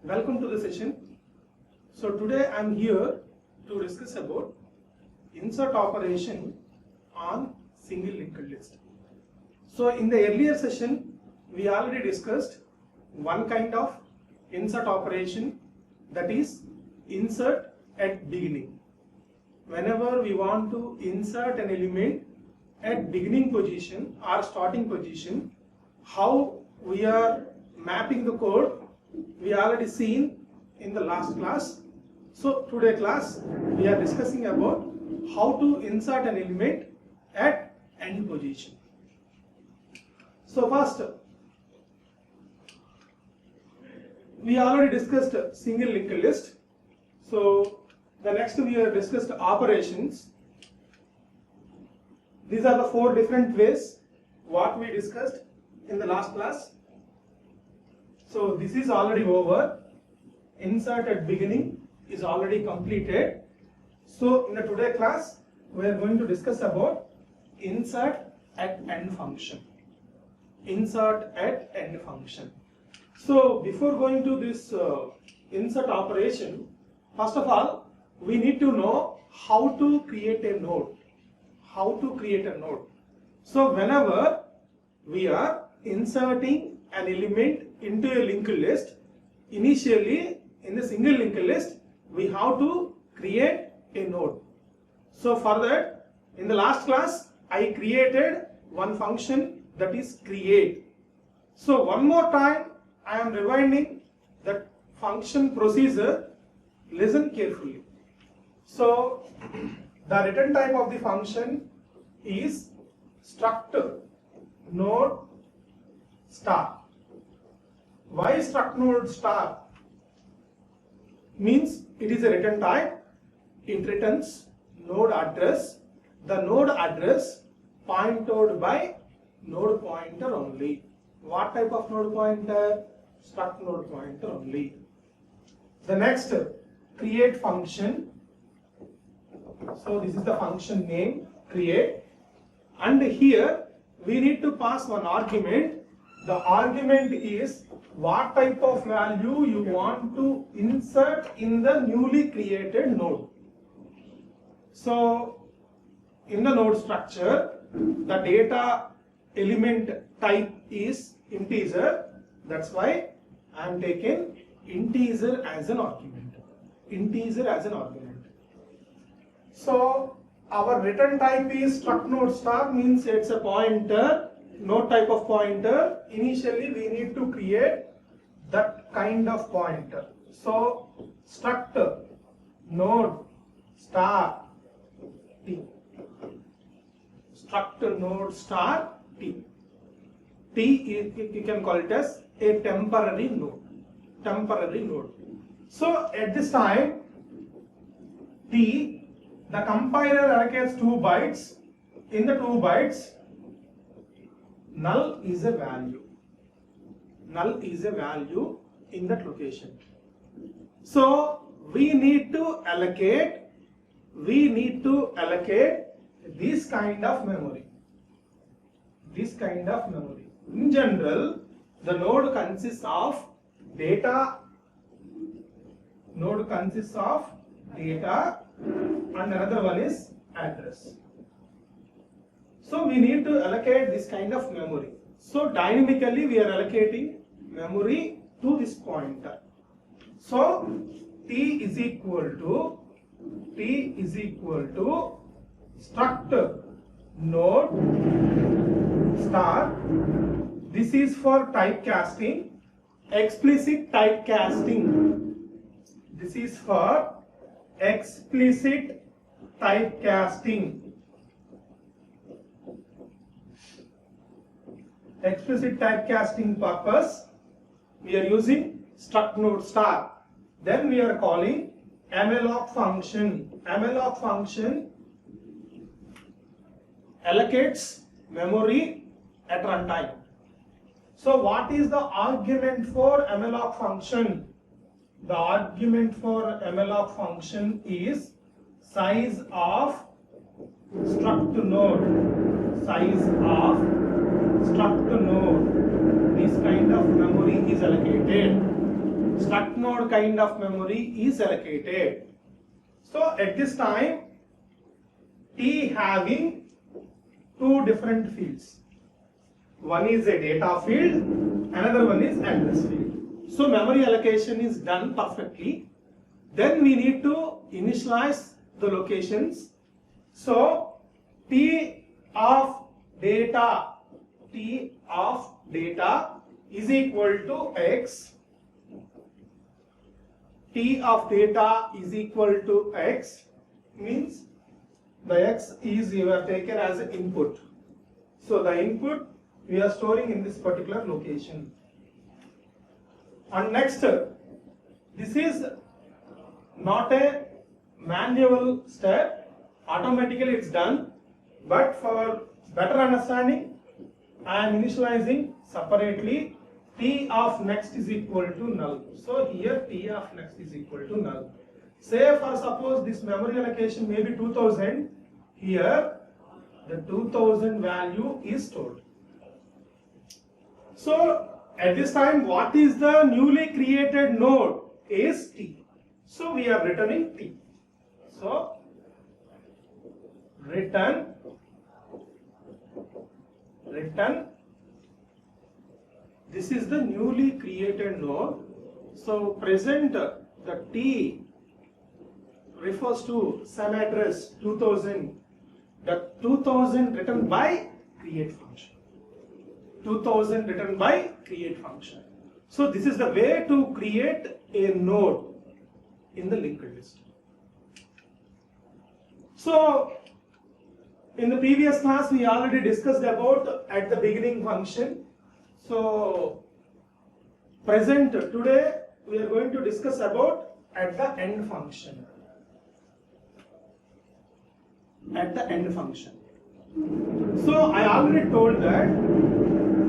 Welcome to the session. So today I am here to discuss about insert operation on single linked list. So in the earlier session we already discussed one kind of insert operation, that is insert at beginning. Whenever we want to insert an element at beginning position or starting position, how we are mapping the code we already seen in the last class. So today class we are discussing about how to insert an element at end position. So first, we already discussed single linked list. So the next we have discussed operations. These are the four different ways what we discussed in the last class. So this is already over. Insert at beginning is already completed. So in the today class we are going to discuss about insert at end function. Insert at end function. So before going to this insert operation, first of all we need to know how to create a node. How to create a node. So whenever we are inserting an element into a linked list, initially in the single linked list we have to create a node. So for that, in the last class I created one function, that is create. So one more time I am rewinding that function procedure. Listen carefully. So the return type of the function is struct node star. Why struct node star? Means it is a return type. It returns node address. The node address pointed by node pointer only. What type of node pointer? Struct node pointer only. The next, create function. So this is the function name, create, and here we need to pass one argument. The argument is what type of value you want to insert in the newly created node. So in the node structure, the data element type is integer. That's why I am taking integer as an argument. Integer as an argument. So our return type is struct node star, means it's a pointer, node type of pointer. Initially we need to create that kind of pointer. So struct node star t. Struct node star t. T you can call it as a temporary node. Temporary node. So at this time t, the compiler allocates 2 bytes. In the 2 bytes, null is a value. Null is a value in that location. So we need to allocate this kind of memory. This kind of memory. In general, the node consists of data. Node consists of data and another one is address. So we need to allocate this kind of memory. So dynamically we are allocating memory to this pointer. So t is equal to struct node star. This is for typecasting, explicit typecasting. This is for explicit typecasting. Explicit typecasting purpose we are using struct node star. Then we are calling malloc function. Malloc function allocates memory at runtime. So what is the argument for malloc function? The argument for malloc function is size of struct node. Size of struct node. This kind of memory is allocated. struct node kind of memory is allocated. So at this time, T having two different fields. One is a data field, another one is address field. So memory allocation is done perfectly. Then we need to initialize the locations. So T of data is equal to X. T of data is equal to X means the X is you have taken as an input. So the input we are storing in this particular location. And next, this is not a manual step, automatically it's done, but for better understanding, I am initializing separately. T of next is equal to null. So here T of next is equal to null. Say for suppose this memory allocation may be 2000, here the 2000 value is stored. So at this time, what is the newly created node is T. So we are returning T. So return this is the newly created node. So present the T refers to some address 2000, the 2000 written by create function. 2000 written by create function. So this is the way to create a node in the linked list. So in the previous class we already discussed about at the beginning function. So present today we are going to discuss about at the end function. At the end function. So I already told that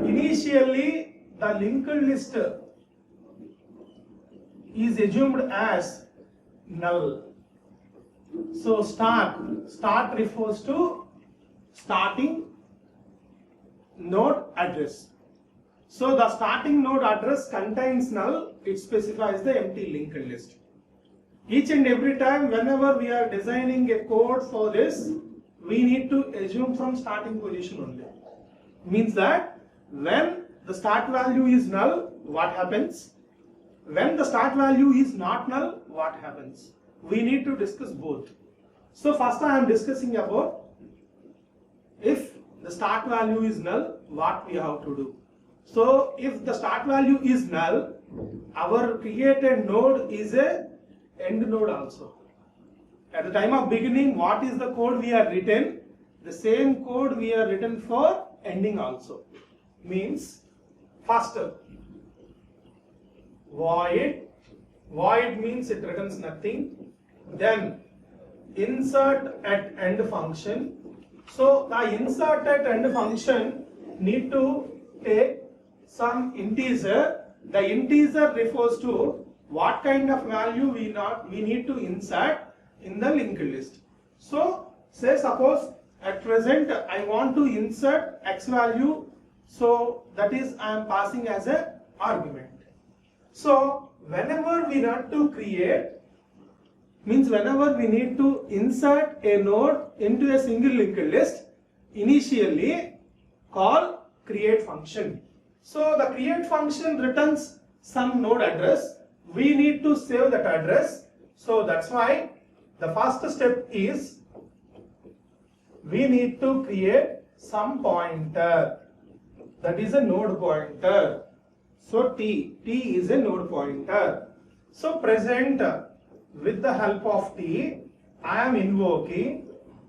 initially the linked list is assumed as null. So start refers to starting node address. So the starting node address contains null, it specifies the empty linked list. Each and every time whenever we are designing a code for this, we need to assume from starting position only. Means that when the start value is null, what happens? When the start value is not null, what happens? We need to discuss both. So first I am discussing about if the start value is null, what we have to do. So if the start value is null, our created node is a end node also. At the time of beginning, what is the code we have written? The same code we have written for ending also. Means first void means it returns nothing. Then insert at end function. So the insert at end function need to take some integer. The integer refers to what kind of value we need to insert in the linked list. So say suppose at present I want to insert x value, so that is I am passing as a argument. So whenever we want to create, means whenever we need to insert a node into a single linked list, initially call create function. So the create function returns some node address. We need to save that address. So that's why the first step is we need to create some pointer. That is a node pointer. So T is a node pointer. So present with the help of T, I am invoking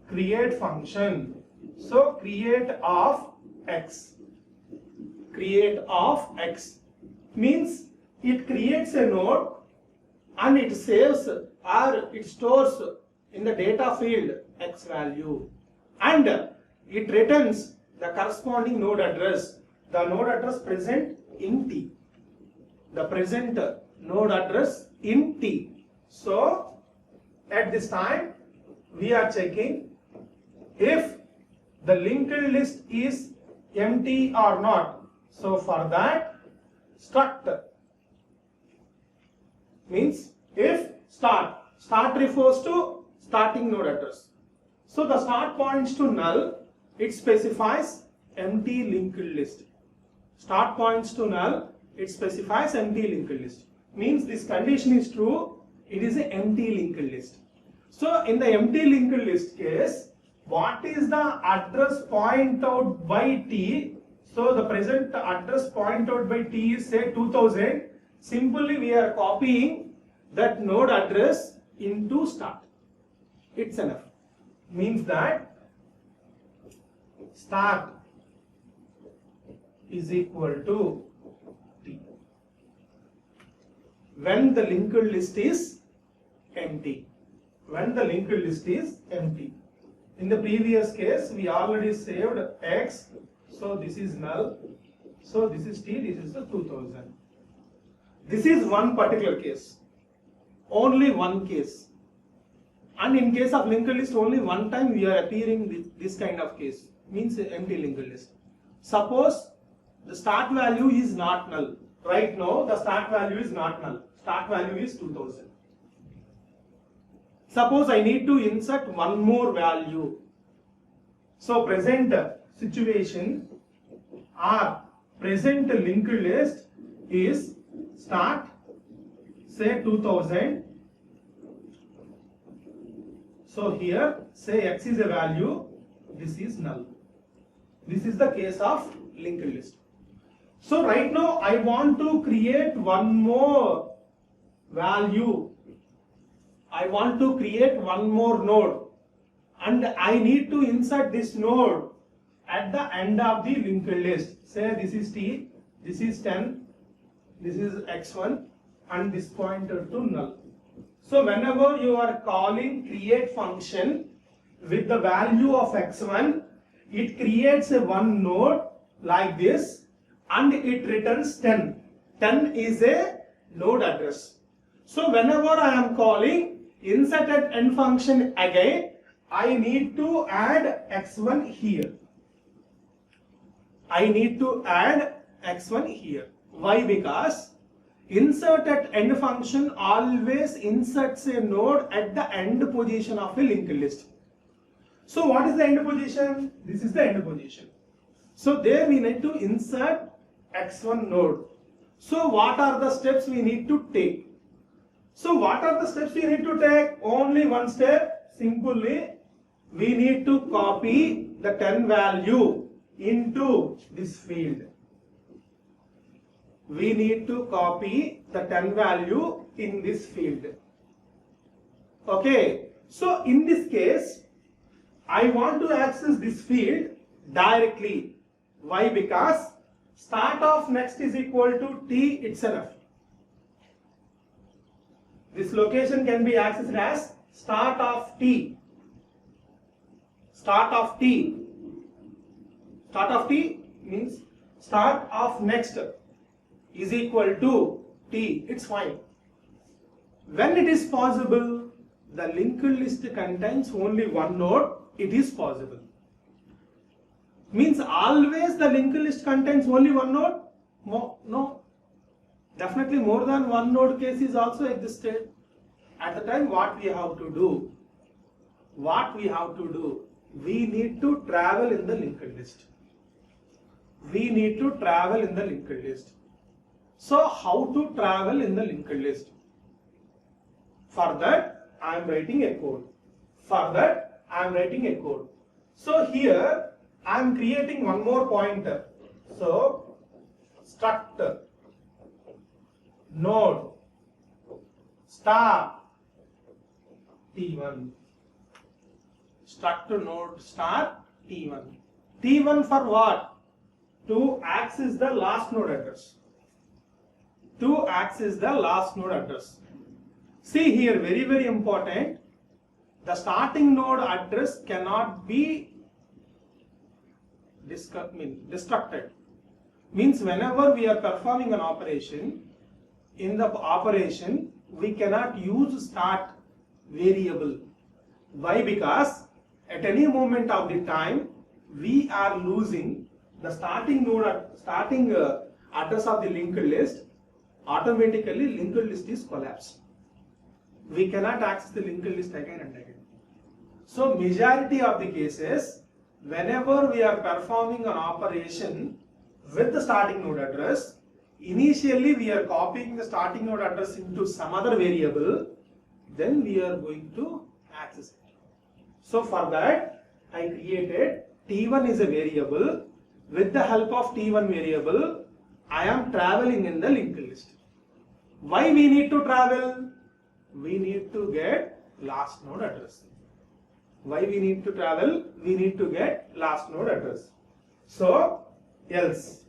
create function. So create of x. Create of x means it creates a node and it saves or it stores in the data field x value, and it returns the corresponding node address. The node address present in T. The present node address in T. So at this time we are checking if the linked list is empty or not. So for that, struct Means if start refers to starting node address. So the start points to null, it specifies empty linked list. Start points to null, it specifies empty linked list. Means this condition is true, it is an empty linked list. So in the empty linked list case, what is the address point out by T? So the present address point out by T is say 2000. Simply we are copying that node address into start. It's enough. Means that start is equal to T when the linked list is empty. When the linked list is empty. In the previous case, we already saved X, so this is null, so this is T, this is the 2000. This is one particular case, only one case. And in case of linked list, only one time we are appearing this kind of case, means empty linked list. Suppose the start value is not null. Right now, the start value is not null. Start value is 2000. Suppose I need to insert one more value. So present situation or present linked list is start, say 2000. So here say X is a value, this is null. This is the case of linked list. So right now I want to create one more value. I want to create one more node and I need to insert this node at the end of the linked list. Say this is T, this is 10, this is X1 and this pointer to null. So whenever you are calling create function with the value of X1, it creates a one node like this and it returns 10. 10 is a node address. So whenever I am calling insert at end function again, I need to add X1 here. I need to add X1 here. Why? Because insert at end function always inserts a node at the end position of a linked list. So what is the end position? This is the end position. So there we need to insert X1 node. So what are the steps we need to take? So what are the steps we need to take? Only one step. Simply we need to copy the 10 value into this field. We need to copy the 10 value in this field. Okay. So in this case, I want to access this field directly. Why? Because start of next is equal to T itself. This location can be accessed as start of T. Start of T. Start of T means start of next is equal to T. It's fine. When it is possible, the linked list contains only one node, it is possible. Means always the linked list contains only one node? No. Definitely more than one node case is also existed. At the time, what we have to do? We need to travel in the linked list. So how to travel in the linked list? For that, I am writing a code. So here, I am creating one more pointer. So struct node star T1. Struct node star T1. T1 for what? To access the last node address. See here, very, very important. The starting node address cannot be destructed. Means whenever we are performing an operation, in the operation we cannot use start variable. Why? Because at any moment of the time we are losing the starting address of the linked list automatically linked list is collapsed. We cannot access the linked list again and again. So majority of the cases, whenever we are performing an operation with the starting node address, initially we are copying the starting node address into some other variable, then we are going to access it. So for that, I created T1 is a variable. With the help of T1 variable, I am traveling in the linked list. Why we need to travel? We need to get last node address. Why we need to travel? We need to get last node address. So else.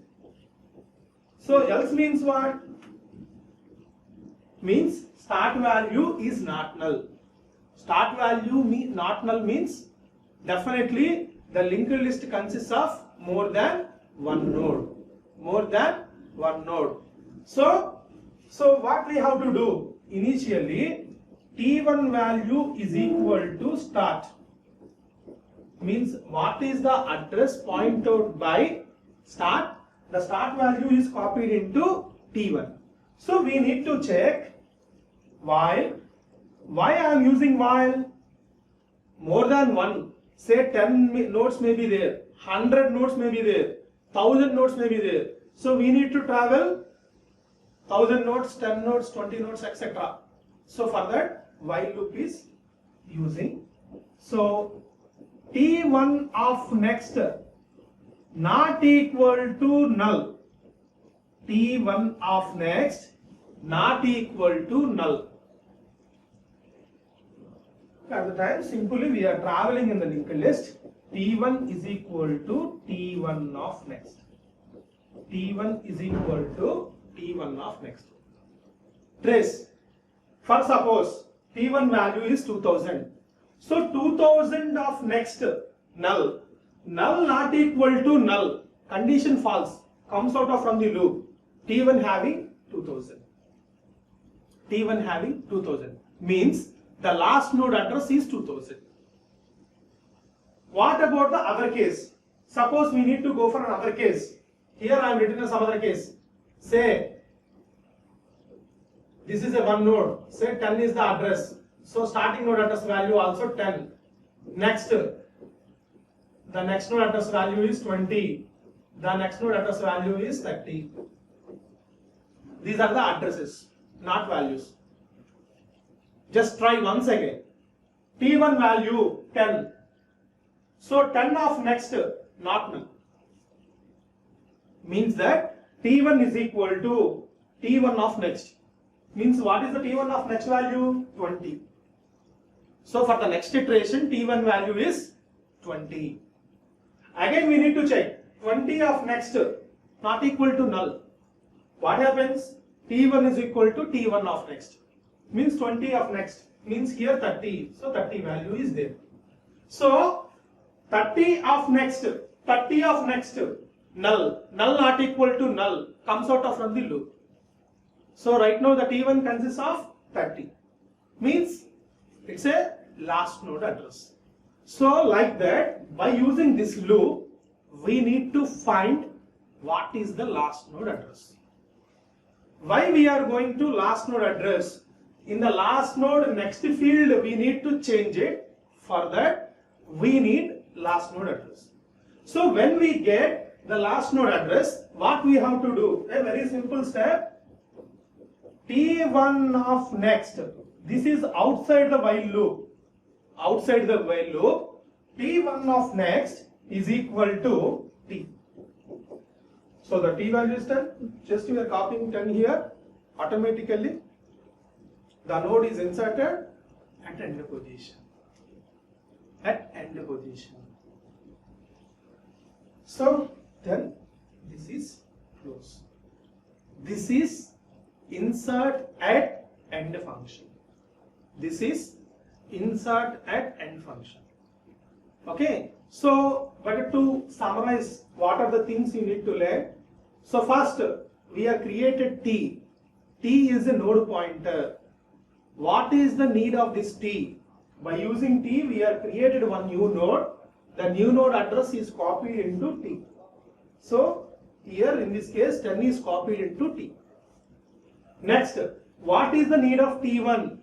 So else means what? Means start value is not null. Start value not null means definitely the linked list consists of more than one node. More than one node. So what we have to do? Initially, T1 value is equal to start. Means what is the address pointed out by start? The start value is copied into T1. So we need to check while. Why I am using while? More than one. Say 10 nodes may be there, 100 nodes may be there, 1000 nodes may be there. So we need to travel 1000 nodes, 10 nodes, 20 nodes, etc. So for that, while loop is using. So T1 of next not equal to null. T1 of next not equal to null. At the time, simply we are traveling in the linked list. T1 is equal to T1 of next. T1 is equal to T1 of next. Trace. For suppose T1 value is 2000. So 2000 of next null. Null not equal to null. Condition false. Comes out of from the loop. T1 having 2000. T1 having 2000. Means the last node address is 2000. What about the other case? Suppose we need to go for another case. Here I am written some other case. Say this is a one node. Say 10 is the address. So starting node address value also 10. Next, the next node address value is 20. The next node address value is 30. These are the addresses, not values. Just try once again. T1 value 10. So 10 of next not null. Means that T1 is equal to T1 of next. Means what is the T1 of next value? 20. So for the next iteration, T1 value is 20. Again we need to check. 20 of next not equal to null. What happens? T1 is equal to T1 of next. Means 20 of next. Means here 30. So 30 value is there. So 30 of next. 30 of next. Null. Null not equal to null. Comes out of from the loop. So right now the T1 consists of 30. Means it's a last node address. So like that, by using this loop, we need to find what is the last node address. Why we are going to last node address? In the last node next field we need to change it. For that we need last node address. So when we get the last node address, what we have to do? A very simple step. T1 of next. This is outside the while loop. Outside the while loop, T1 of next is equal to T. So the T value is 10. Just we are copying 10 here. Automatically the node is inserted at end position. At end position. So then this is close. This is insert at end function. This is insert at end function. Okay. So, but to summarize, what are the things you need to learn? So first, we have created T. T is a node pointer. What is the need of this T? By using T, we have created one new node. The new node address is copied into T. So here in this case, 10 is copied into T. Next, what is the need of T1?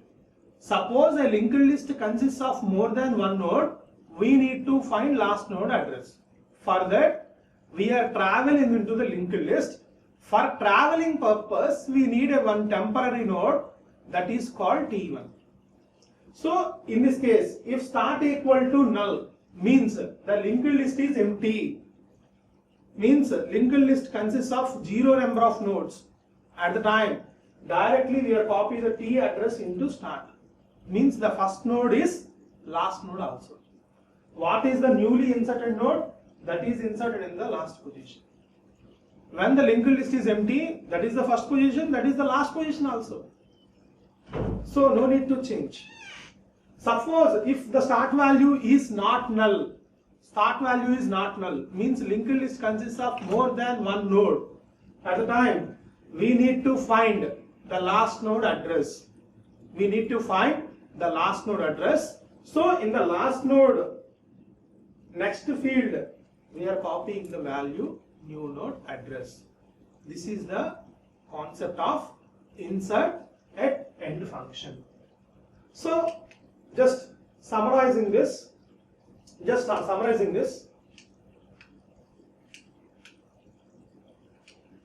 Suppose a linked list consists of more than one node, we need to find last node address. For that, we are traveling into the linked list. For traveling purpose, we need a one temporary node that is called T1. So, in this case, if start equal to null, means the linked list is empty. Means linked list consists of 0 number of nodes. At the time, directly we are copy the T address into start. Means the first node is last node also. What is the newly inserted node? That is inserted in the last position. When the linked list is empty, that is the first position, that is the last position also. So no need to change. Suppose if the start value is not null, means linked list consists of more than one node. At the time, we need to find the last node address. So in the last node, next field, we are copying the value new node address. This is the concept of insert at end function. So just summarizing this.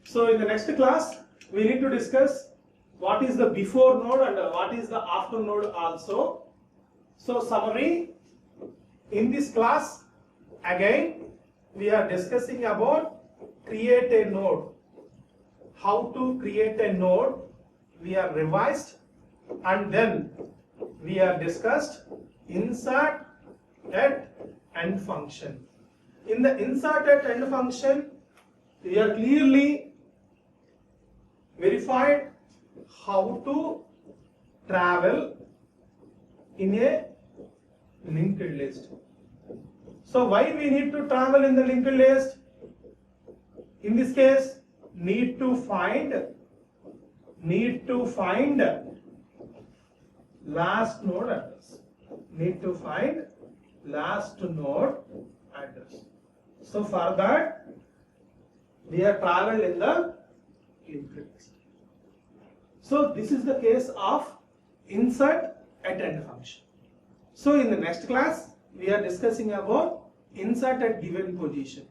So in the next class, we need to discuss what is the before node and what is the after node also. So summary, in this class, again, we are discussing about create a node. How to create a node, we have revised, and then we have discussed insert at end function. In the insert at end function, we are clearly verified how to travel in a linked list. So why we need to travel in the linked list? In this case, need to find last node address. So for that, we are traveled in the linked list. So this is the case of insert at end function. So in the next class, we are discussing about insert at given position.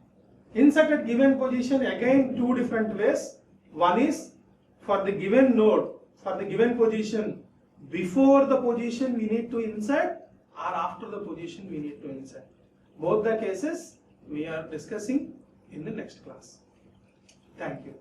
Insert at given position, again two different ways. One is for the given node, for the given position, before the position we need to insert, or after the position we need to insert. Both the cases we are discussing in the next class. Thank you.